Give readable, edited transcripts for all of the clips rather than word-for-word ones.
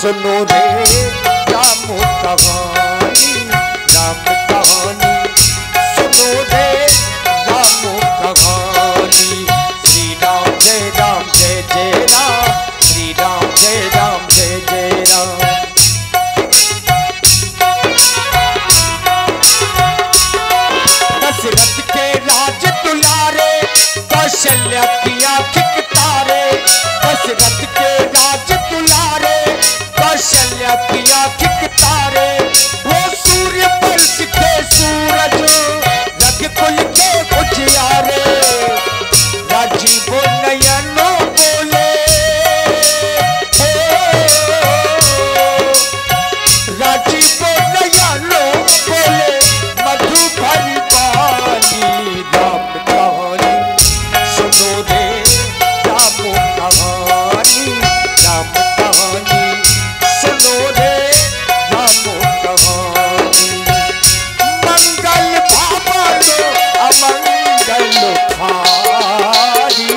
सुनो रे राम कहानी, राम कहानी सुनो रे राम कहानी। श्री राम जय राम जय जय राम, श्री राम जय राम जय जय राम। दशरथ के राज दुलारे, कौशल्या की आँख तारे। दशरथ के राज दुलारे, कौशल्या की आँख तारे। वो सूर्य पर सिखे सूरज, रघुकुल के उजियारे। राजीव नयनो बोले, राजीव नयनो बोले, मधु भरी वाणी। राम कहानी सुनो रे राम कहानी, राम कहानी सुनो रे राम कहानी। मंगल भावनो अमंगल हारी,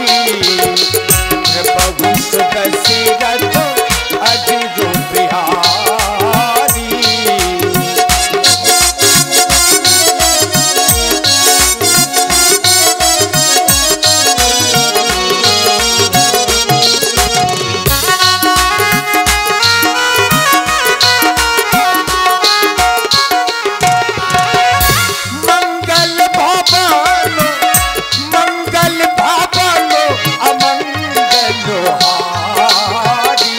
प्रभु दशरथ अजिरो बिहारी। मंगल भावनो अमंगल हारी,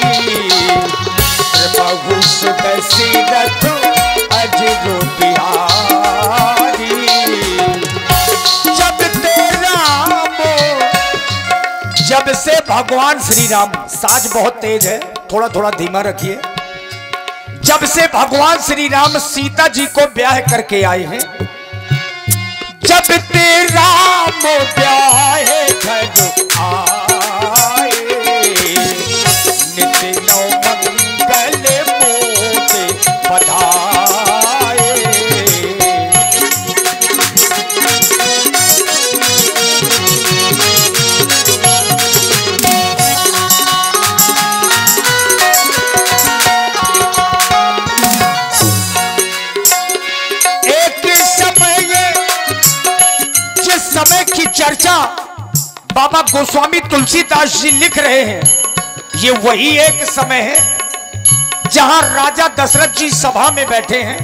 प्रभु दशरथ अजिरो बिहारी। जब से भगवान श्री राम, साज बहुत तेज है, थोड़ा थोड़ा धीमा रखिए। जब से भगवान श्री राम सीता जी को ब्याह करके आए हैं, जब ते राम ब्याह घर आए, नित्य नौ मंगल मोद बधाए। समय की चर्चा बाबा गोस्वामी तुलसीदास जी लिख रहे हैं, ये वही एक समय है जहां राजा दशरथ जी सभा में बैठे हैं।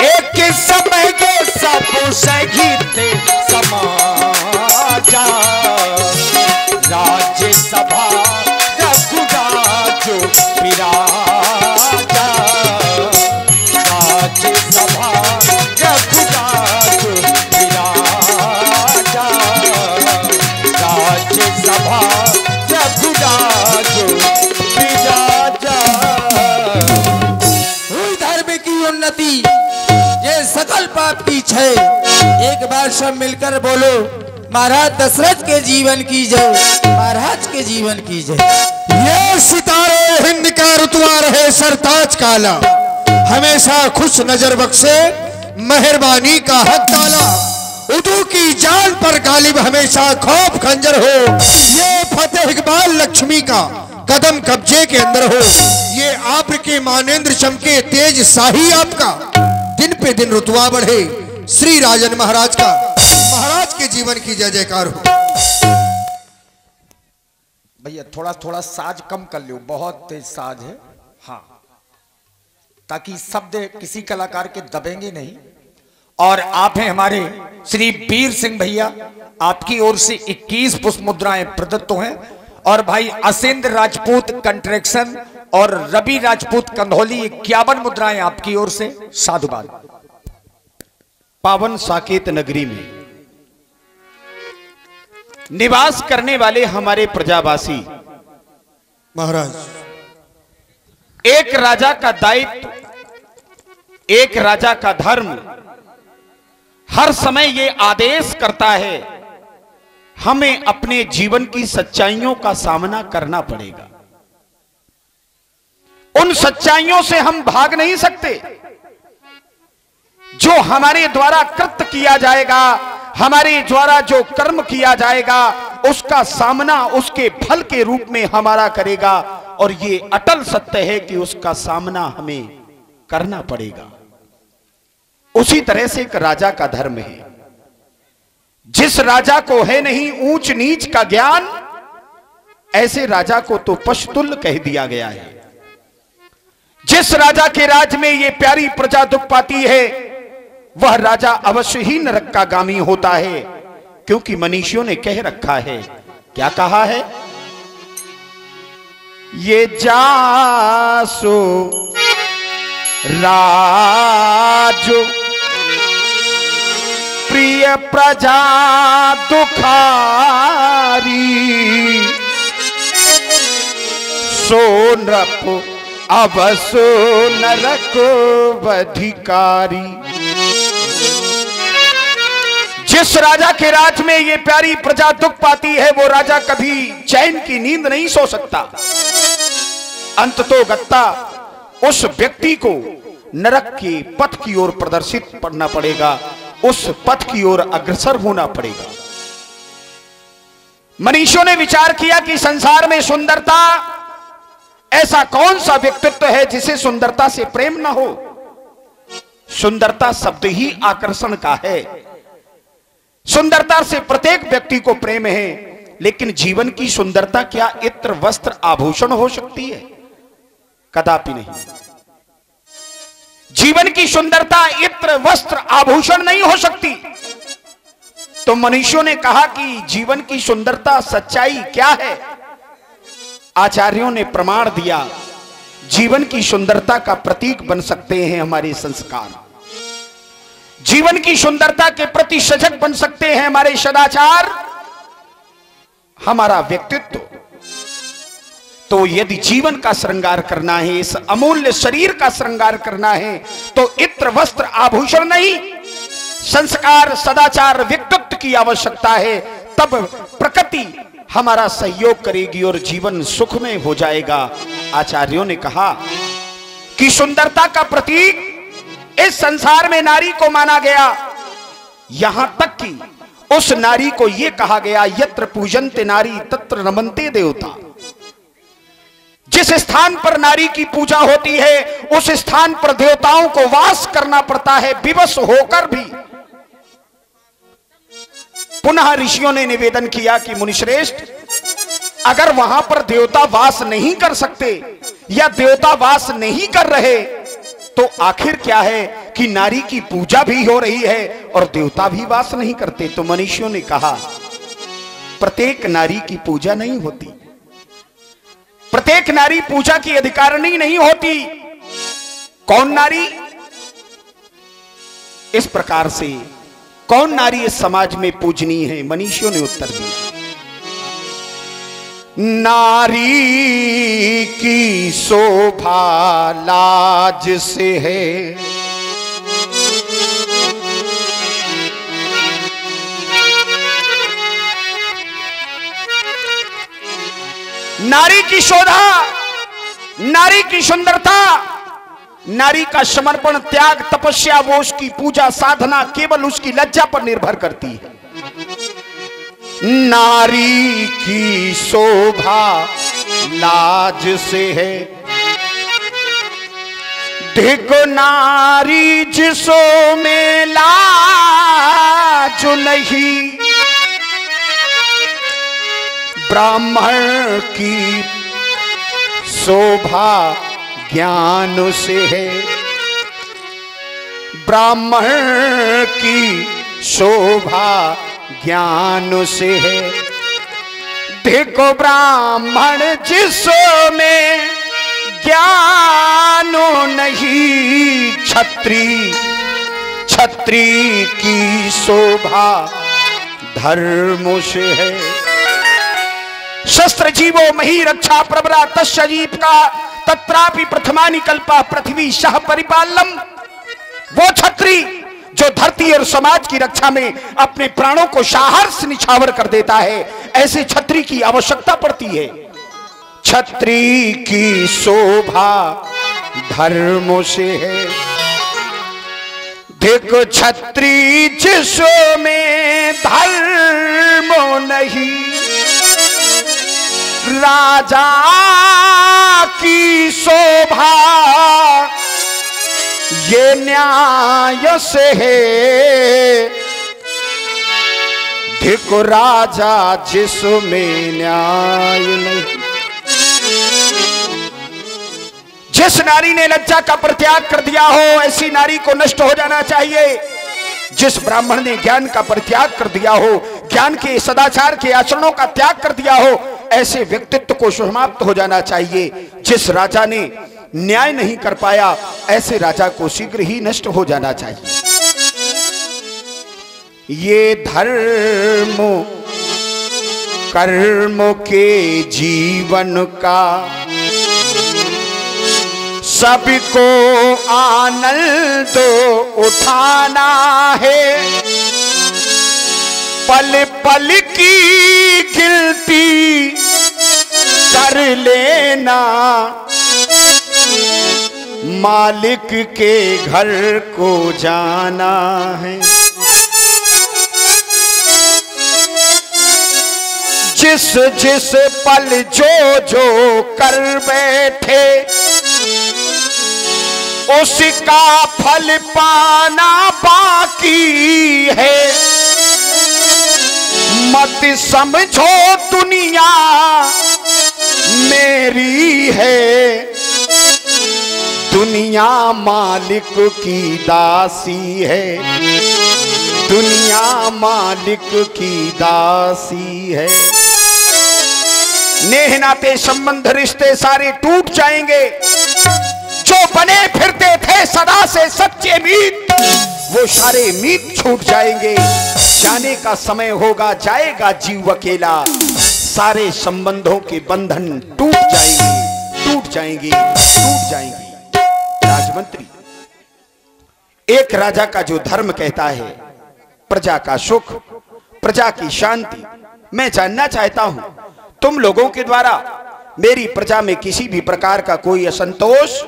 एक समय के सब संगीत समाजा, राज्य सभा रघुराज विराजा। राज्य सभा रघुराज विराजा, राज्य सभा रघुराज विराजा। हुई धर्म की उन्नति, ये सकल पाप की क्षय। एक बार सब मिलकर बोलो, महाराज दशरथ के जीवन की जय, महाराज के जीवन की जय। ये सितारे हिंद का रुतवा रहे सरताज काला, हमेशा खुश नजर बख्शे मेहरबानी का हक ताला। उदू की जान पर गालिब हमेशा खौफ खंजर हो, ये फतेह इकबाल लक्ष्मी का कदम कब्जे के अंदर हो। ये आप के मानेंद्र चमके तेज शाही आपका, दिन पे दिन रुतवा बढ़े श्री राजन महाराज का। महाराज के जीवन की जय जयकार हो। भैया थोड़ा थोड़ा साज कम कर लो, बहुत तेज साज है। हाँ, ताकि शब्द किसी कलाकार के दबेंगे नहीं। और आप हैं हमारे श्री वीर सिंह भैया, आपकी ओर से 21 पुष्प मुद्राएं प्रदत्त हैं। और भाई असिंद राजपूत कंट्रेक्शन और रवि राजपूत कंधौली 51 मुद्राएं आपकी ओर से। साधुवाद। पावन साकेत नगरी में निवास करने वाले हमारे प्रजावासी महाराज, एक राजा का दायित्व, एक राजा का धर्म हर समय ये आदेश करता है, हमें अपने जीवन की सच्चाइयों का सामना करना पड़ेगा। उन सच्चाइयों से हम भाग नहीं सकते। जो हमारे द्वारा कृत्य किया जाएगा, हमारे द्वारा जो कर्म किया जाएगा, उसका सामना उसके फल के रूप में हमारा करेगा और ये अटल सत्य है कि उसका सामना हमें करना पड़ेगा। उसी तरह से एक राजा का धर्म है। जिस राजा को है नहीं ऊंच नीच का ज्ञान, ऐसे राजा को तो पशुतुल्य कह दिया गया है। जिस राजा के राज में ये प्यारी प्रजा दुख पाती है, वह राजा अवश्य ही नरक का गामी होता है, क्योंकि मनीषियों ने कह रखा है। क्या कहा है? ये जासो राजो प्रिय प्रजा दुखारी, सो नृप अवसो नरक अधिकारी। जिस राजा के राज में ये प्यारी प्रजा दुख पाती है, वो राजा कभी चैन की नींद नहीं सो सकता। अंततोगत्ता उस व्यक्ति को नरक के पथ की ओर प्रदर्शित करना पड़ेगा, उस पथ की ओर अग्रसर होना पड़ेगा। मनीषियों ने विचार किया कि संसार में सुंदरता, ऐसा कौन सा व्यक्तित्व है जिसे सुंदरता से प्रेम ना हो। सुंदरता शब्द ही आकर्षण का है। सुंदरता से प्रत्येक व्यक्ति को प्रेम है, लेकिन जीवन की सुंदरता क्या इत्र वस्त्र आभूषण हो सकती है? कदापि नहीं। जीवन की सुंदरता इत्र वस्त्र आभूषण नहीं हो सकती। तो मनीषियों ने कहा कि जीवन की सुंदरता सच्चाई क्या है? आचार्यों ने प्रमाण दिया, जीवन की सुंदरता का प्रतीक बन सकते हैं हमारे संस्कार, जीवन की सुंदरता के प्रति सजग बन सकते हैं हमारे सदाचार, हमारा व्यक्तित्व। तो यदि जीवन का श्रृंगार करना है, इस अमूल्य शरीर का श्रृंगार करना है, तो इत्र वस्त्र आभूषण नहीं, संस्कार सदाचार व्यक्तित्व की आवश्यकता है। तब प्रकृति हमारा सहयोग करेगी और जीवन सुखमय हो जाएगा। आचार्यों ने कहा कि सुंदरता का प्रतीक इस संसार में नारी को माना गया। यहां तक कि उस नारी को यह कहा गया, यत्र पूजन्ते नारी तत्र नमन्ते देवता। जिस स्थान पर नारी की पूजा होती है, उस स्थान पर देवताओं को वास करना पड़ता है, विवश होकर भी। पुनः ऋषियों ने निवेदन किया कि मुनिश्रेष्ठ, अगर वहां पर देवता वास नहीं कर सकते या देवता वास नहीं कर रहे, तो आखिर क्या है कि नारी की पूजा भी हो रही है और देवता भी वास नहीं करते। तो मनीषियों ने कहा, प्रत्येक नारी की पूजा नहीं होती, प्रत्येक नारी पूजा की अधिकारिणी नहीं होती। कौन नारी? इस प्रकार से कौन नारी इस समाज में पूजनीय है? मनीषियों ने उत्तर दिया, नारी की शोभा लाज से है, नारी की शोभा, नारी की सुंदरता, नारी का समर्पण त्याग तपस्या, वो उसकी पूजा साधना केवल उसकी लज्जा पर निर्भर करती है। नारी की शोभा लाज से है, देखो नारी जिसो में लाज नहीं, ब्राह्मण की शोभा ज्ञान से है, ब्राह्मण की शोभा ज्ञान से है, देखो ब्राह्मण जिसो में ज्ञान नहीं, क्षत्रिय क्षत्रिय की शोभा धर्म से है। शस्त्र जीवो मही रक्षा प्रबरा तस्जीव का तत्रापि प्रथमानि कल्पा पृथ्वी सह परिपालम। वो क्षत्रिय जो धरती और समाज की रक्षा में अपने प्राणों को साहस निछावर कर देता है, ऐसे क्षत्रिय की आवश्यकता पड़ती है। क्षत्रिय की शोभा धर्म से है, देखो क्षत्रिय जिसो में धर्म नहीं, राजा न्याय से है, धिक राजा जिसमें न्याय नहीं। जिस नारी ने लज्जा का परित्याग कर दिया हो, ऐसी नारी को नष्ट हो जाना चाहिए। जिस ब्राह्मण ने ज्ञान का परित्याग कर दिया हो, ज्ञान के सदाचार के आचरणों का त्याग कर दिया हो, ऐसे व्यक्तित्व को समाप्त हो जाना चाहिए। जिस राजा ने न्याय नहीं कर पाया, ऐसे राजा को शीघ्र ही नष्ट हो जाना चाहिए। ये धर्म कर्म के जीवन का सबको आनंद उठाना है, पल पल की गिनती कर लेना, मालिक के घर को जाना है। जिस जिस पल जो जो कर बैठे, उसका फल पाना बाकी है। मत समझो दुनिया मेरी है, दुनिया मालिक की दासी है, दुनिया मालिक की दासी है। नेह नाते संबंध रिश्ते सारे टूट जाएंगे। जो बने फिरते थे सदा से सच्चे मीत, वो सारे मीत छूट जाएंगे। जाने का समय होगा, जाएगा जीव अकेला, सारे संबंधों के बंधन टूट जाएंगे, टूट जाएंगे, टूट जाएंगे। राजमंत्री, एक राजा का जो धर्म कहता है प्रजा का सुख, प्रजा की शांति, मैं जानना चाहता हूं तुम लोगों के द्वारा मेरी प्रजा में किसी भी प्रकार का कोई असंतोष,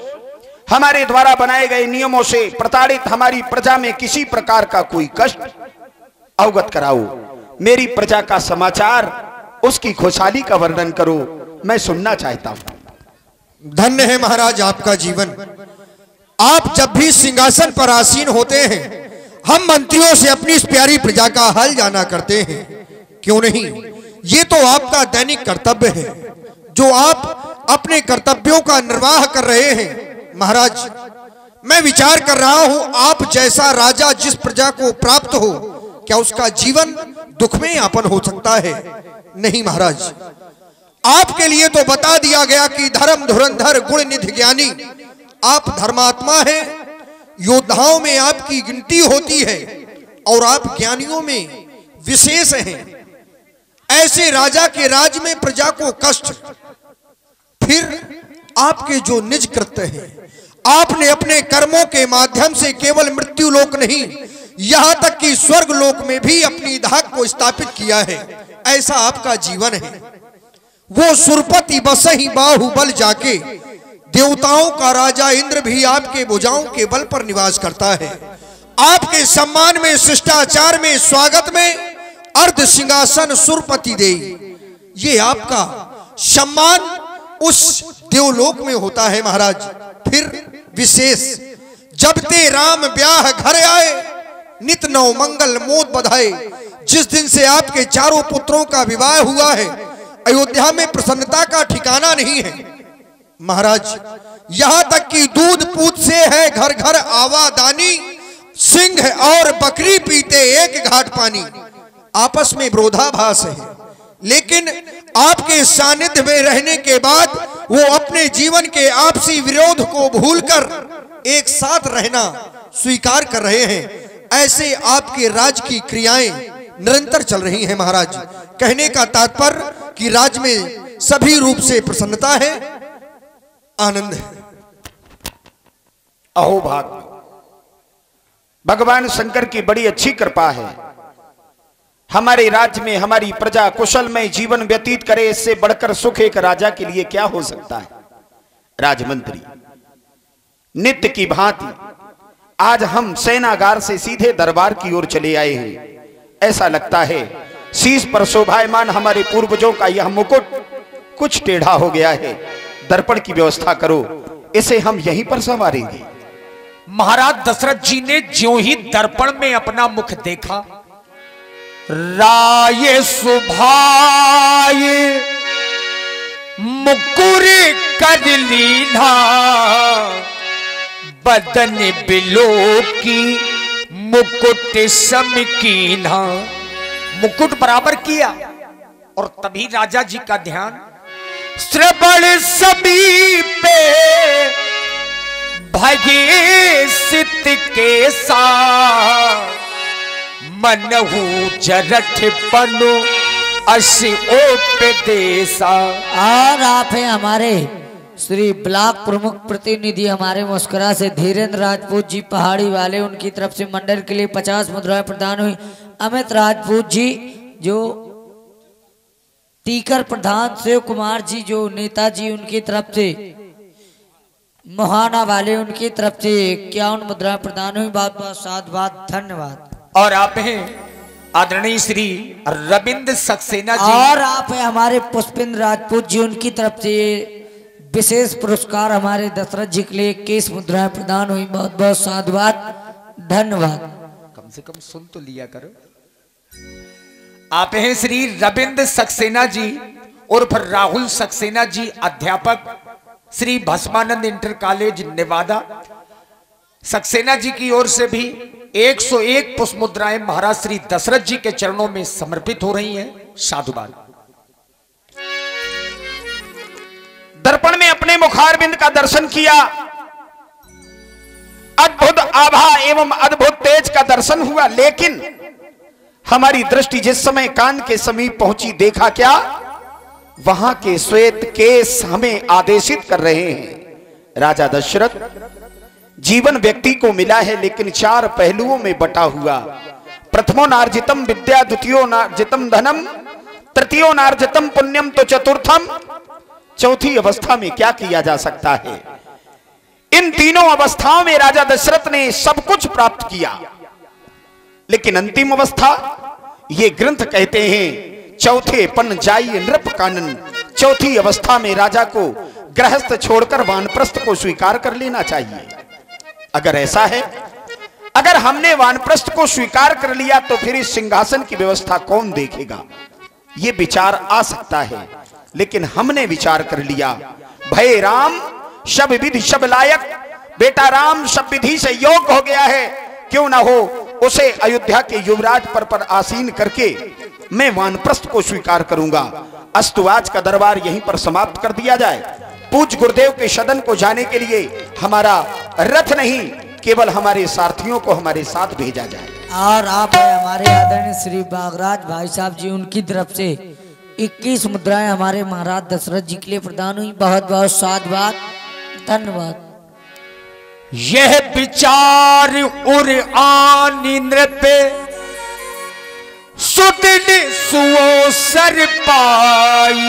हमारे द्वारा बनाए गए नियमों से प्रताड़ित हमारी प्रजा में किसी प्रकार का कोई कष्ट, अवगत कराओ। मेरी प्रजा का समाचार, उसकी खुशहाली का वर्णन करो, मैं सुनना चाहता हूं। धन्य है महाराज आपका जीवन। आप जब भी सिंहासन पर आसीन होते हैं, हम मंत्रियों से अपनी इस प्यारी प्रजा का हाल जाना करते हैं। क्यों नहीं, ये तो आपका दैनिक कर्तव्य है, जो आप अपने कर्तव्यों का निर्वाह कर रहे हैं। महाराज, मैं विचार कर रहा हूं, आप जैसा राजा जिस प्रजा को प्राप्त हो, क्या उसका जीवन दुख में यापन हो सकता है? नहीं महाराज, आपके लिए तो बता दिया गया कि धर्म धुरंधर गुण निधि ज्ञानी, आप धर्मात्मा हैं, योद्धाओं में आपकी गिनती होती है और आप ज्ञानियों में विशेष हैं। ऐसे राजा के राज में प्रजा को कष्ट, फिर आपके जो निज कृत्य हैं, आपने अपने कर्मों के माध्यम से केवल मृत्यु लोक नहीं, यहां तक कि स्वर्ग लोक में भी अपनी धाक को स्थापित किया है। ऐसा आपका जीवन है। वो सुरपति बसहि बाहुबल जाके, देवताओं का राजा इंद्र भी आपके भुजाओं के बल पर निवास करता है। आपके सम्मान में, शिष्टाचार में, स्वागत में अर्ध सिंहासन सुरपति दे, ये आपका सम्मान उस देवलोक में होता है महाराज। फिर विशेष, जब ते राम ब्याह घर आए, नित नव मंगल मोद बधाए। जिस दिन से आपके चारों पुत्रों का विवाह हुआ है, अयोध्या में प्रसन्नता का ठिकाना नहीं है महाराज। यहां तक कि दूध पूत से है घर घर आवादानी, सिंह और बकरी पीते एक घाट पानी। आपस में विरोधाभास है, लेकिन आपके सानिध्य में रहने के बाद वो अपने जीवन के आपसी विरोध को भूलकर एक साथ रहना स्वीकार कर रहे हैं। ऐसे आपके राज की क्रियाएं निरंतर चल रही हैं महाराज। कहने का तात्पर्य कि राज में सभी रूप से प्रसन्नता है, आनंद है। अहोभाग्य, भगवान शंकर की बड़ी अच्छी कृपा है। हमारे राज्य में हमारी प्रजा कुशलमय जीवन व्यतीत करे, इससे बढ़कर सुख एक राजा के लिए क्या हो सकता है। राजमंत्री, नित्य की भांति आज हम सेनागार से सीधे दरबार की ओर चले आए हैं। ऐसा लगता है शीश पर शोभायमान हमारे पूर्वजों का यह मुकुट कुछ टेढ़ा हो गया है। दर्पण की व्यवस्था करो, इसे हम यहीं पर संवारेंगे। महाराज दशरथ जी ने ज्यों ही दर्पण में अपना मुख देखा, राय सुभाय मुकुर कर लीना, बदन बिलो की मुकुट सम कीन्हा। मुकुट बराबर किया और तभी राजा जी का ध्यान श्रवण समीपे भगे सित के सा, मनहु जरठ पनु असी ओपदेशा। और आप हैं हमारे श्री ब्लॉक प्रमुख प्रतिनिधि हमारे मुस्कुरा से धीरेन्द्र राजपूत जी पहाड़ी वाले, उनकी तरफ से मंडल के लिए 50 मुद्राएं प्रदान हुई। अमित राजपूत जी जो टीकर प्रधान, शिव कुमार जी जो नेताजी, उनकी तरफ से मोहाना वाले, उनकी तरफ से 51 मुद्राएं प्रदान हुई। बहुत बहुत साधुवाद, धन्यवाद। और आप हैं आदरणीय श्री रविंद्र सक्सेना जी। और आप हैं हमारे पुष्पेंद्र राजपूत जी, उनकी तरफ से विशेष पुरस्कार हमारे दशरथ जी के लिए 21 मुद्राएं प्रदान हुई। बहुत बहुत साधुवाद, धन्यवाद। कम से कम सुन तो लिया करो। आप हैं श्री रविंद्र सक्सेना जी उर्फ राहुल सक्सेना जी, अध्यापक श्री भस्मानंद इंटर कॉलेज नेवादा। सक्सेना जी की ओर से भी 101 पुष्प मुद्राएं महाराज श्री दशरथ जी के चरणों में समर्पित हो रही हैं। साधुवाद। दर्पण में अपने मुखारबिंद का दर्शन किया, अद्भुत आभा एवं अद्भुत तेज का दर्शन हुआ, लेकिन हमारी दृष्टि जिस समय कान के समीप पहुंची, देखा क्या, वहां के श्वेत केस हमें आदेशित कर रहे हैं। राजा दशरथ, जीवन व्यक्ति को मिला है लेकिन 4 पहलुओं में बटा हुआ। प्रथमो नार्जितम विद्या, द्वितीयो नार्जितम धनम, तृतीयो नार्जितम पुण्यम, तो चतुर्थम, चौथी अवस्था में क्या किया जा सकता है। इन तीनों अवस्थाओं में राजा दशरथ ने सब कुछ प्राप्त किया, लेकिन अंतिम अवस्था, ये ग्रंथ कहते हैं, चौथे पन जाई नृप कानन। चौथी अवस्था में राजा को गृहस्थ छोड़कर वानप्रस्थ को स्वीकार कर लेना चाहिए। अगर ऐसा है, अगर हमने वानप्रस्थ को स्वीकार कर लिया तो फिर इस सिंहासन की व्यवस्था कौन देखेगा, ये विचार आ सकता है। लेकिन हमने विचार कर लिया, भय राम शब विधि शब लायक, बेटा राम सब विधि से योग्य हो गया है, क्यों ना हो उसे अयोध्या के युवराज पर आसीन करके मैं वानप्रस्थ को स्वीकार करूंगा। अस्तु, आज का दरबार यहीं पर समाप्त कर दिया जाए। पूज्य गुरुदेव के सदन को जाने के लिए हमारा रथ नहीं, केवल हमारे सारथियों को हमारे साथ भेजा जाए। और आप हैं हमारे आदरणीय श्री बागराज भाई साहब जी, उनकी तरफ से 21 मुद्राएं हमारे महाराज दशरथ जी के लिए प्रदान हुई। बहुत बहुत साधुवाद, धन्यवाद। यह विचार उर आनी नृप सुदिन सुओ सर पाई,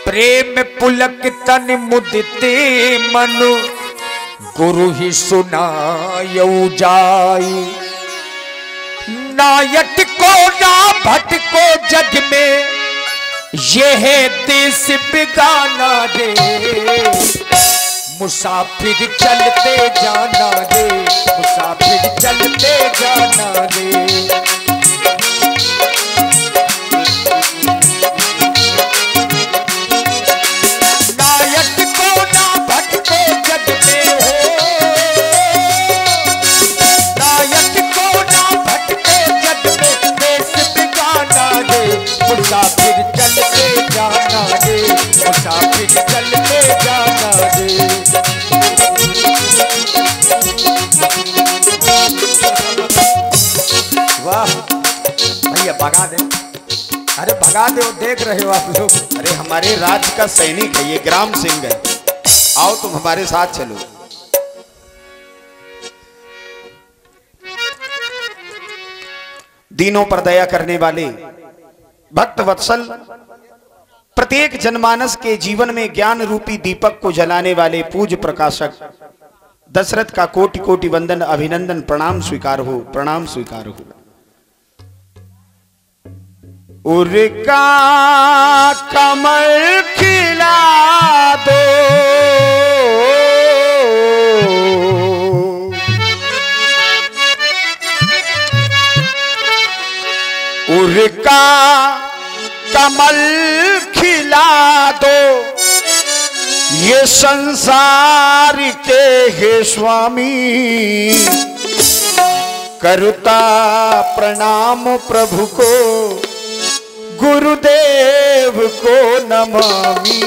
प्रेम पुलक तन मुदिते मनु, गुरु ही सुनायऊ जाई। नायट को ना भटको जग में, यह देश बिगाना रे, मुसाफिर चलते जाना रे, मुसाफिर चलते जाना रे। नायक को ना भटको जग में हो, नायक को ना भटको जग में, देश बिगाना रे, मुसाफिर चलते जाना रे, मुसाफिर चलते जाना रे। वाह भैया, भगा दे, अरे भगा दे, देख रहे हो आप लोग। अरे हमारे राज्य का सैनिक है ये, ग्राम सिंह है, आओ तुम हमारे साथ चलो। दीनों पर दया करने वाले भक्त वत्सल, प्रत्येक जनमानस के जीवन में ज्ञान रूपी दीपक को जलाने वाले पूज्य प्रकाशक दशरथ का कोटि कोटि वंदन, अभिनंदन, प्रणाम स्वीकार हो, प्रणाम स्वीकार हो। उर्का कमल खिला दो, कमल खिला दो ये संसार के हे स्वामी। करता प्रणाम प्रभु को गुरुदेव को नमामि।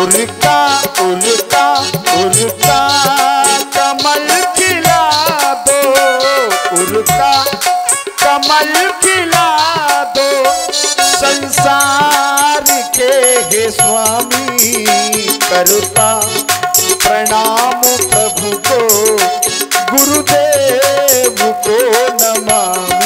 उल्का उल्का उल्का कमल खिला दो, उल्का कमल खिला दो संसार के हे स्वामी। करता प्रणाम प्रभु को गुरुदेव को नमामि।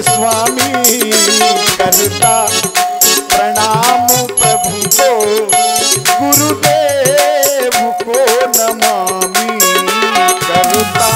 स्वामी करता प्रणाम प्रभु को गुरुदेव को नमामि। करता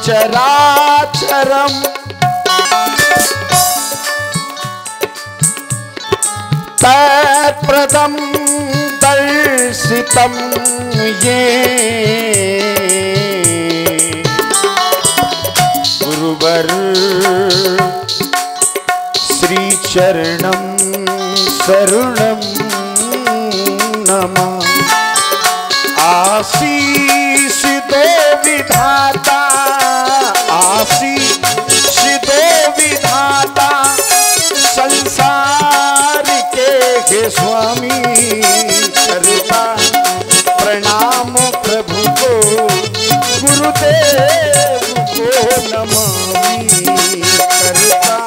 चराचरम तत्प्रदम दर्शितम ये गुरुवर श्री चरणम शरणम नमः। आशीष दो विधाता, आशीष दो विधाता संसार के हे स्वामी। करता प्रणाम प्रभु को गुरुदेव को नमामि। करता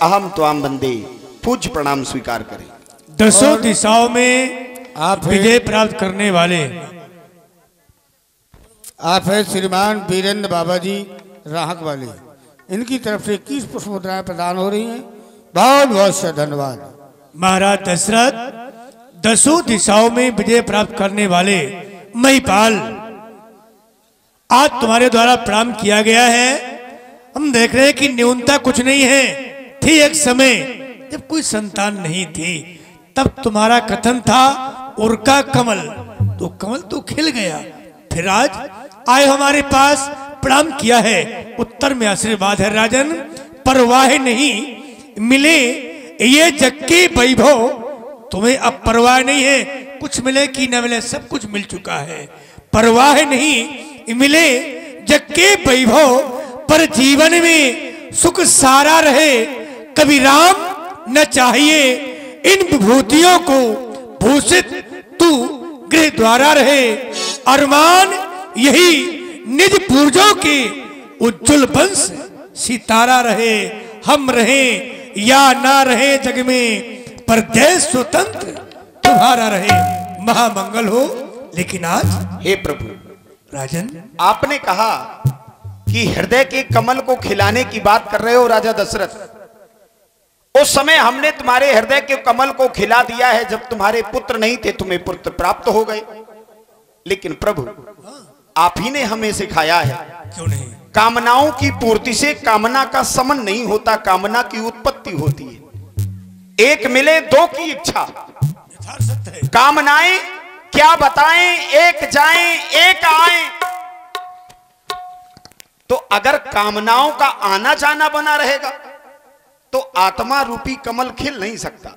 अहम त्वाम बंदे, पूज्य प्रणाम स्वीकार करें। दसों दिशाओं में आप विजय प्राप्त करने वाले आप है श्रीमान वीरेंद्र बाबा जी राहक वाले, इनकी तरफ से 21 पुष्प मुद्राएं प्रदान हो रही हैं। बहुत बहुत से धन्यवाद। महाराज दशरथ, दसों दिशाओं में विजय प्राप्त करने वाले महिपाल, आज तुम्हारे द्वारा प्रणाम किया गया है। हम देख रहे हैं कि न्यूनता कुछ नहीं है। थी एक समय जब कोई संतान नहीं थी, तब तुम्हारा कथन था उर्का कमल, तो कमल तो खिल गया। फिर आज आए हमारे पास प्रणाम किया है। उत्तर में आशीर्वाद है राजन, परवाह नहीं मिले ये जग के वैभव, तुम्हें अब परवाह नहीं है कुछ मिले कि न मिले, सब कुछ मिल चुका है। परवाह नहीं मिले जग के वैभव, पर जीवन में सुख सारा रहे। कभी राम न चाहिए इन विभूतियों को भूषित तू गृह द्वारा रहे, अरमान यही निज पूर्वजों के उज्जवल वंश सितारा रहे। हम रहें या ना रहे जग में, पर देश स्वतंत्र तुम्हारा रहे। महामंगल हो। लेकिन आज हे प्रभु राजन, आपने कहा कि हृदय के कमल को खिलाने की बात कर रहे हो राजा दशरथ। उस समय हमने तुम्हारे हृदय के कमल को खिला दिया है, जब तुम्हारे पुत्र नहीं थे तुम्हें पुत्र प्राप्त हो गए। लेकिन प्रभु आप ही ने हमें सिखाया है, क्यों नहीं? कामनाओं की पूर्ति से कामना का समन नहीं होता, कामना की उत्पत्ति होती है। एक मिले दो की इच्छा, कामनाएं क्या बताएं, एक जाएं एक आए। तो अगर कामनाओं का आना जाना बना रहेगा तो आत्मा रूपी कमल खिल नहीं सकता,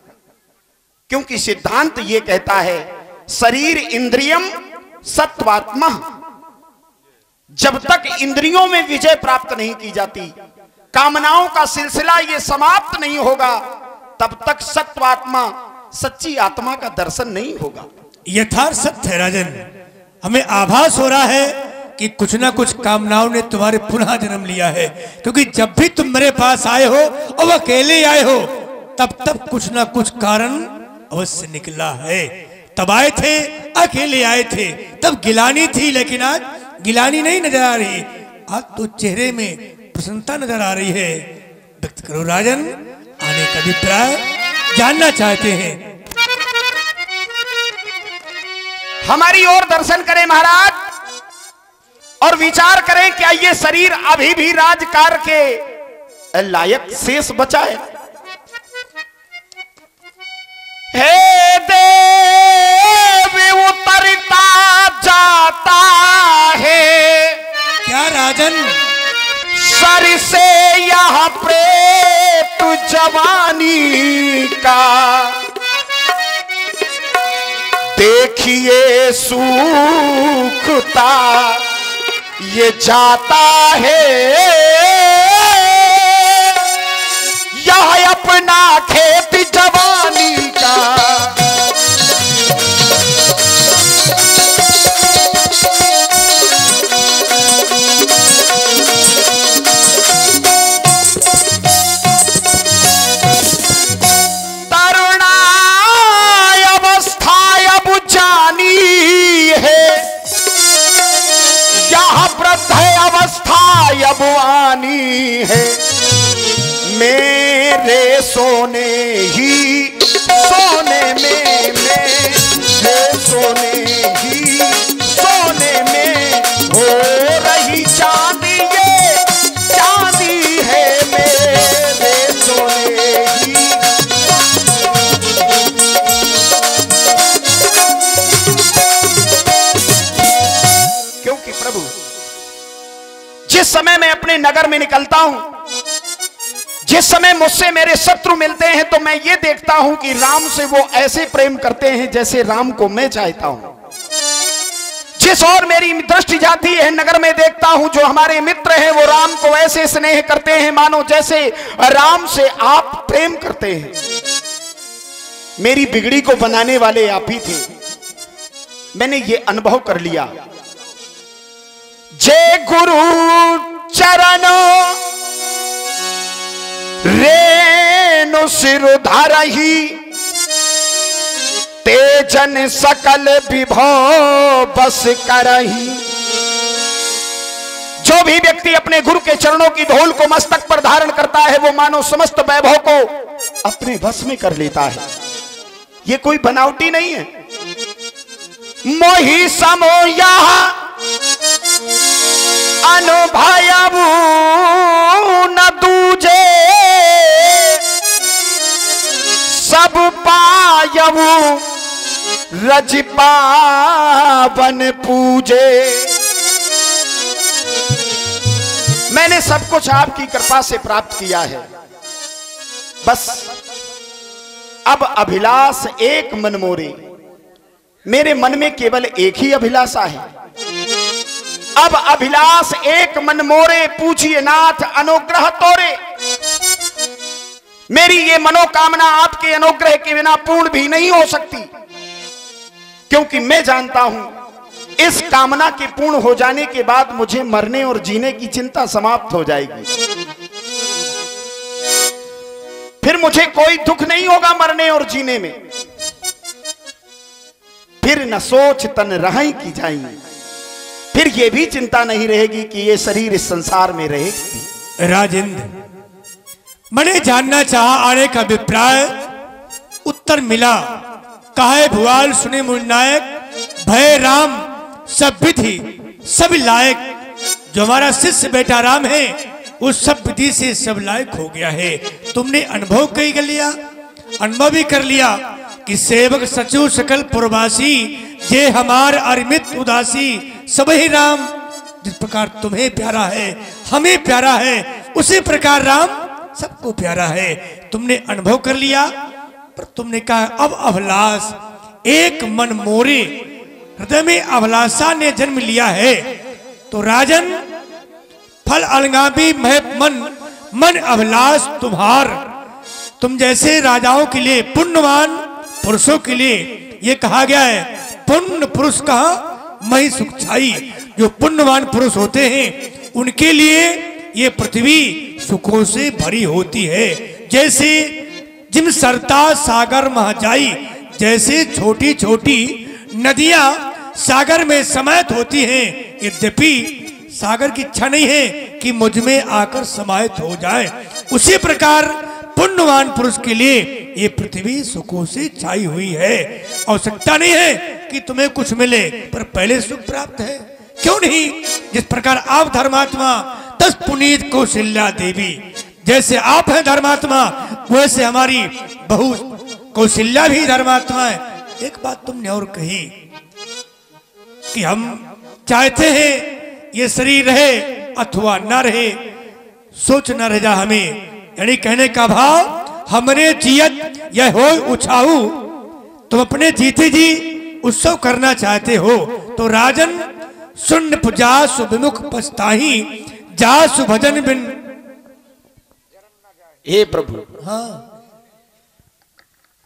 क्योंकि सिद्धांत यह कहता है शरीर इंद्रियम सत्वात्मा। जब तक इंद्रियों में विजय प्राप्त नहीं की जाती, कामनाओं का सिलसिला ये समाप्त नहीं होगा, तब तक सत्वात्मा सच्ची आत्मा का दर्शन नहीं होगा। यथार्थ सत्य है राजन। हमें आभास हो रहा है कि कुछ ना कुछ कामनाओं ने तुम्हारे पुनः जन्म लिया है, क्योंकि जब भी तुम मेरे पास आए हो और अकेले आए हो, तब कुछ ना कुछ कारण अवश्य निकला है। तब आए थे, अकेले आए थे, तब गिलानी थी, लेकिन आज गिलानी नहीं नजर आ रही। आज तो चेहरे में प्रसन्नता नजर आ रही है। व्यक्त करो राजन, आने का अभिप्राय जानना चाहते हैं। हमारी ओर दर्शन करें महाराज, और विचार करें क्या ये शरीर अभी भी राजकार के लायक शेष बचा है। हे देव उतरता जाता है क्या राजन? सर से यह प्रेत जवानी का, देखिए सूखता ये जाता है। यह अपना खेत जवानी का, तरुणाई अवस्था अब जानी है, यह वृद्ध अवस्था अब आनी है। मेरे सोने ही सोने में, मेरे सोने ही सोने में हो रही चांदी, ये चांदी है मेरे सोने ही। क्योंकि प्रभु जिस समय मैं अपने नगर में निकलता हूं, जिस समय मुझसे मेरे शत्रु मिलते हैं, तो मैं ये देखता हूं कि राम से वो ऐसे प्रेम करते हैं जैसे राम को मैं चाहता हूं। जिस और मेरी दृष्टि जाती है, नगर में देखता हूं जो हमारे मित्र हैं वो राम को ऐसे स्नेह करते हैं मानो जैसे राम से आप प्रेम करते हैं। मेरी बिगड़ी को बनाने वाले आप ही थे। मैंने ये अनुभव कर लिया। जय गुरु चरणों रेणु सिर धरही, तेजन सकल विभव बस करही। जो भी व्यक्ति अपने गुरु के चरणों की धूल को मस्तक पर धारण करता है, वो मानो समस्त वैभव को अपने बस में कर लेता है। ये कोई बनावटी नहीं है। मोहि समो यह अनुभयबु न दूजे, सब पायबु रज पावन पूजे। मैंने सब कुछ आपकी कृपा से प्राप्त किया है। बस अब अभिलाष एक मन मोरे। मेरे मन में केवल एक ही अभिलाषा है। अब अभिलाष एक मन मोरे, पूछिए नाथ अनुग्रह तोरे। मेरी ये मनोकामना आपके अनुग्रह के बिना पूर्ण भी नहीं हो सकती। क्योंकि मैं जानता हूं इस कामना के पूर्ण हो जाने के बाद मुझे मरने और जीने की चिंता समाप्त हो जाएगी। फिर मुझे कोई दुख नहीं होगा मरने और जीने में। फिर न सोच तन रहाई की जाएंगी, फिर यह भी चिंता नहीं रहेगी कि यह शरीर इस संसार में रहे। राजेंद्र, मैंने जानना चाहा आने का अभिप्राय, उत्तर मिला। काहे भुआल सुने मुन्नायक, भय राम सब विधि सब लायक। जो हमारा शिष्य बेटा राम है उस सब विधि से सब लायक हो गया है। तुमने अनुभव कई कर लिया, अनुभव भी कर लिया कि सेवक सचु सकल पुरवासी, जे हमार अरिमित उदासी। सब ही राम जिस प्रकार तुम्हें प्यारा है हमें प्यारा है, उसी प्रकार राम सबको प्यारा है। तुमने अनुभव कर लिया, पर तुमने कहा अब अभिलाष एक मन मोरे, हृदय में अभिलाषा ने जन्म लिया है। तो राजन फल अलगामी मन अभिलाष तुम्हार। तुम जैसे राजाओं के लिए, पुण्यवान पुरुषों के लिए ये कहा गया है, पुण्य पुरुष कहा मही सुख छाई। जो पुण्यवान पुरुष होते हैं उनके लिए ये पृथ्वी सुखों से भरी होती है। जैसे जिम सरता सागर मह जाई, जैसे छोटी छोटी नदियां सागर में समाहित होती हैं, यद्यपि सागर की इच्छा नहीं है कि मुझ में आकर समाहित हो जाए, उसी प्रकार पुण्यवान पुरुष के लिए ये पृथ्वी सुखों से छाई हुई है। आवश्यकता नहीं है कि तुम्हें कुछ मिले, पर पहले सुख प्राप्त है। क्यों नहीं? जिस प्रकार आप धर्मात्मा, तस पुनीत कौशल्या देवी, जैसे आप हैं धर्मात्मा, वैसे हमारी बहू कौशल्या भी धर्मात्मा है। एक बात तुमने और कही कि हम चाहते हैं ये शरीर रहे अथवा न रहे, सोच न रह जा हमें। यानी कहने का भाव, हमरे जियत यह हो उछाऊ, तुम अपने जीते जी उत्सव करना चाहते हो। तो राजन सुन पुजा सुविमुख पछताही, जा सुभजन बिन। हे प्रभु, हाँ,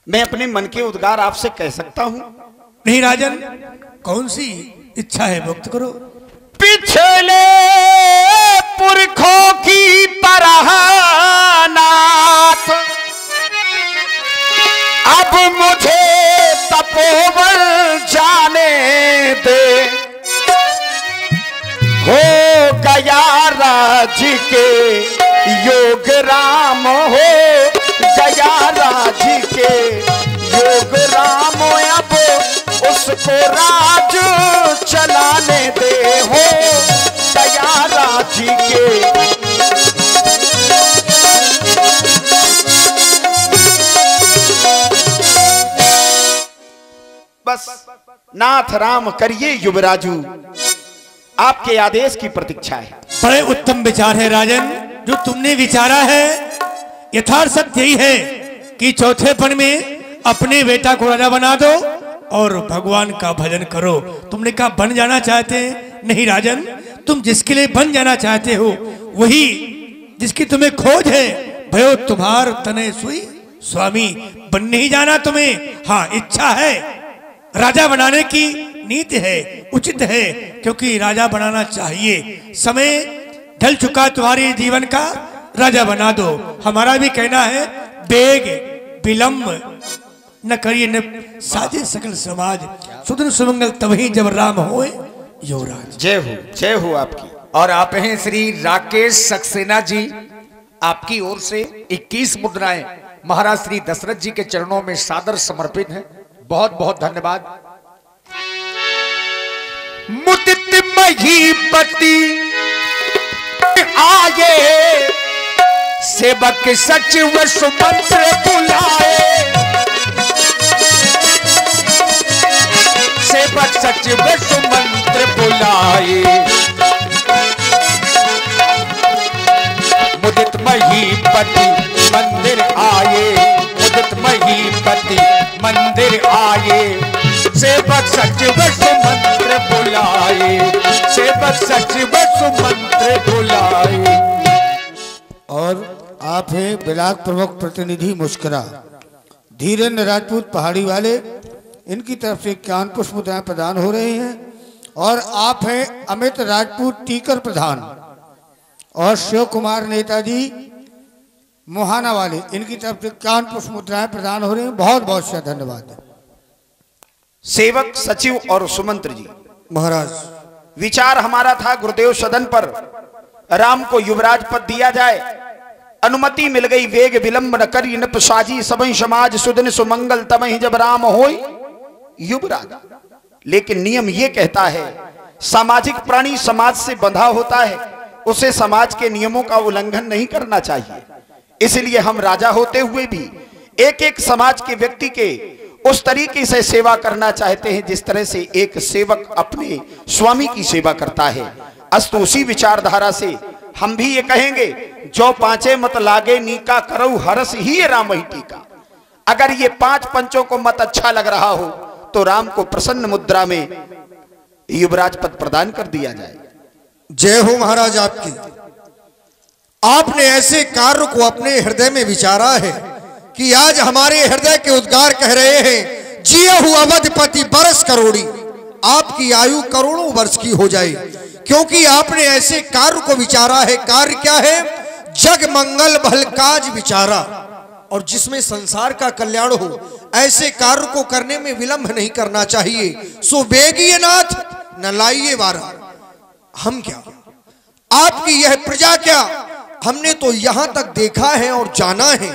मैं अपने मन के उद्गार आपसे कह सकता हूं? नहीं राजन, कौन सी इच्छा है व्यक्त करो। पिछले पुरखों की तरह नाथ अब मुझे तपोवन जाने दे। हो गया राज के योग राम, हो गया राज के योग राम, अब उसको राज चलाने दे। हो गया राज के बस नाथ राम करिए युवराजू, आपके आदेश की प्रतीक्षा है। बड़े उत्तम विचार है राजन, जो तुमने विचारा है। यथार्थ सत्य यही है कि चौथेपन में अपने बेटा को राजा बना दो और भगवान का भजन करो। तुमने कहा बन जाना चाहते हैं? नहीं राजन, तुम जिसके लिए बन जाना चाहते हो वही जिसकी तुम्हें खोज है, भयो तुम्हार तने सुई स्वामी, बन नहीं जाना तुम्हें। हाँ, इच्छा है, राजा बनाने की नीति है, उचित है, क्योंकि राजा बनाना चाहिए। समय ढल चुका तुम्हारे जीवन का, राजा बना दो। हमारा भी कहना है, बेग विलंब न करिए न साजे सकल समाज, सुदन सुमंगल तभी जब राम होए युवराज। जय हो आपकी। और आप हैं श्री राकेश सक्सेना जी, आपकी ओर से 21 मुद्राएं महाराज श्री दशरथ जी के चरणों में सादर समर्पित हैं। बहुत बहुत धन्यवाद। मुदित महीपति आए, सेवक सचिव सुमंत्र बुलाए। सेवक सचिव सुमंत्र बुलाए, मुदित महीपति मंदिर आए। मुदित महीपति मंदिर आए, सेवक सचिव सुमंत्र बुलाए। सेवक सचिव सुमंत्र बुलाए। और आप हैं ब्लाक प्रमुख प्रतिनिधि मुस्कुरा, धीरेन्द्र राजपूत पहाड़ी वाले, इनकी तरफ से ज्ञान पुष्प मुद्राएं प्रदान हो रही हैं। और आप हैं अमित राजपूत टीकर प्रधान और शिव कुमार नेताजी मोहाना वाले, इनकी तरफ से ज्ञान पुष्प मुद्राएं प्रदान हो रही हैं। बहुत बहुत से धन्यवाद। सेवक सचिव और सुमंत्र जी महाराज, विचार हमारा था गुरुदेव सदन पर राम को युवराज पद दिया जाए। अनुमति मिल गई, वेग विलंब न करी नृप साजी, सबई समाज सुदिन सुमंगल तमहि जब राम होय युवराज। लेकिन नियम ये कहता है सामाजिक प्राणी समाज से बंधा होता है, उसे समाज के नियमों का उल्लंघन नहीं करना चाहिए। इसलिए हम राजा होते हुए भी एक एक समाज के व्यक्ति के उस तरीके से सेवा करना चाहते हैं जिस तरह से एक सेवक अपने स्वामी की सेवा करता है। अस्तु उसी विचारधारा से हम भी ये कहेंगे, जो पांचे मत लागे नीका करऊ हरस ही राम ही टीका। अगर ये 5 पंचों को मत अच्छा लग रहा हो तो राम को प्रसन्न मुद्रा में युवराज पद प्रदान कर दिया जाए। जय हो महाराज आपकी। आपने ऐसे कार्य को अपने हृदय में विचारा है कि आज हमारे हृदय के उद्गार कह रहे हैं, जिये हुआ अवधपति बरस करोड़ी, आपकी आयु करोड़ों वर्ष की हो जाए। क्योंकि आपने ऐसे कार्य को विचारा है। कार्य क्या है? जग मंगल भल काज विचारा, और जिसमें संसार का कल्याण हो, ऐसे कार्य को करने में विलंब नहीं करना चाहिए। सो बेगिए नाथ न लाइए वारा। हम क्या, आपकी यह प्रजा क्या, हमने तो यहां तक देखा है और जाना है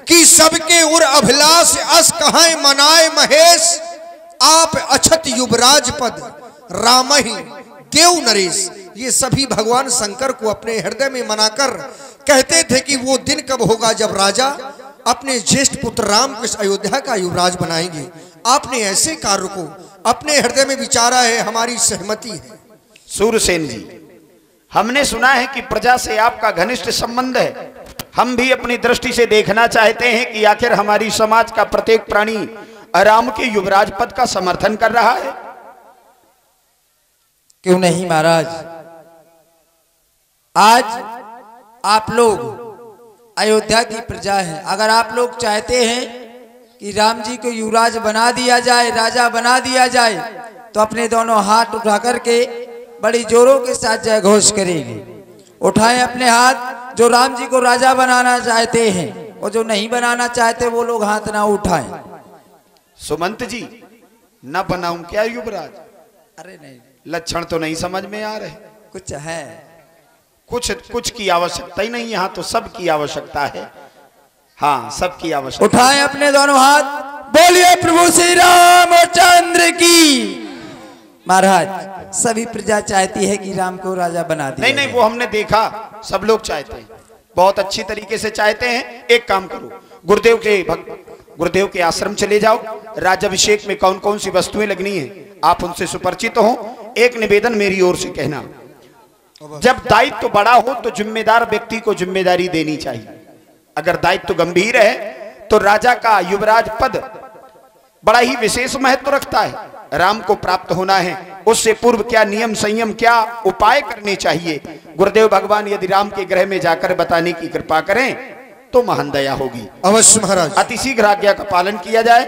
कि सबके उर अभिलाष अस कहाए मनाए महेश, आप अछत युवराज पद राम ही देव नरेश। ये सभी भगवान शंकर को अपने हृदय में मनाकर कहते थे कि वो दिन कब होगा जब राजा अपने ज्येष्ठ पुत्र राम को अयोध्या का युवराज बनाएंगे। आपने ऐसे कार्य को अपने हृदय में विचारा है, हमारी सहमति है। सूरसेन जी, हमने सुना है कि प्रजा से आपका घनिष्ठ संबंध है। हम भी अपनी दृष्टि से देखना चाहते हैं कि आखिर हमारी समाज का प्रत्येक प्राणी राम के युवराज पद का समर्थन कर रहा है। क्यों नहीं महाराज। आज आप लोग अयोध्या की प्रजा हैं। अगर आप लोग चाहते हैं कि राम जी को युवराज बना दिया जाए, राजा बना दिया जाए, तो अपने दोनों हाथ उठा करके बड़ी जोरों के साथ जय घोष करेंगे। उठाएं अपने हाथ जो राम जी को राजा बनाना चाहते हैं, और जो नहीं बनाना चाहते वो लोग हाथ ना उठाएं। सुमंत जी, न बनाऊं क्या युवराज? अरे नहीं, लक्षण तो नहीं समझ में आ रहे। कुछ है, कुछ की आवश्यकता ही नहीं, यहाँ तो सब की आवश्यकता है। हाँ, सबकी आवश्यकता। उठाएं अपने दोनों हाथ, बोलिए प्रभु श्री रामचंद्र की। महाराज, सभी प्रजा चाहती है कि राम को राजा बना दिया। नहीं नहीं, वो हमने देखा, सब लोग चाहते हैं, बहुत अच्छी तरीके से चाहते हैं। एक काम करो, गुरुदेव के आश्रम चले जाओ। राज्याभिषेक में कौन कौन सी वस्तुएं लगनी है आप उनसे सुपरिचित हो। एक निवेदन मेरी ओर से कहना, जब दायित्व बड़ा हो तो जिम्मेदार व्यक्ति को जिम्मेदारी देनी चाहिए। अगर दायित्व गंभीर है तो राजा का युवराज पद बड़ा ही विशेष महत्व रखता है। राम को प्राप्त होना है, उससे पूर्व क्या नियम संयम, क्या उपाय करने चाहिए, गुरुदेव भगवान यदि राम के गृह में जाकर बताने की कृपा करें तो महान दया होगी। अवश्य महाराज। अति शीघ्र आज्ञा का पालन किया जाए।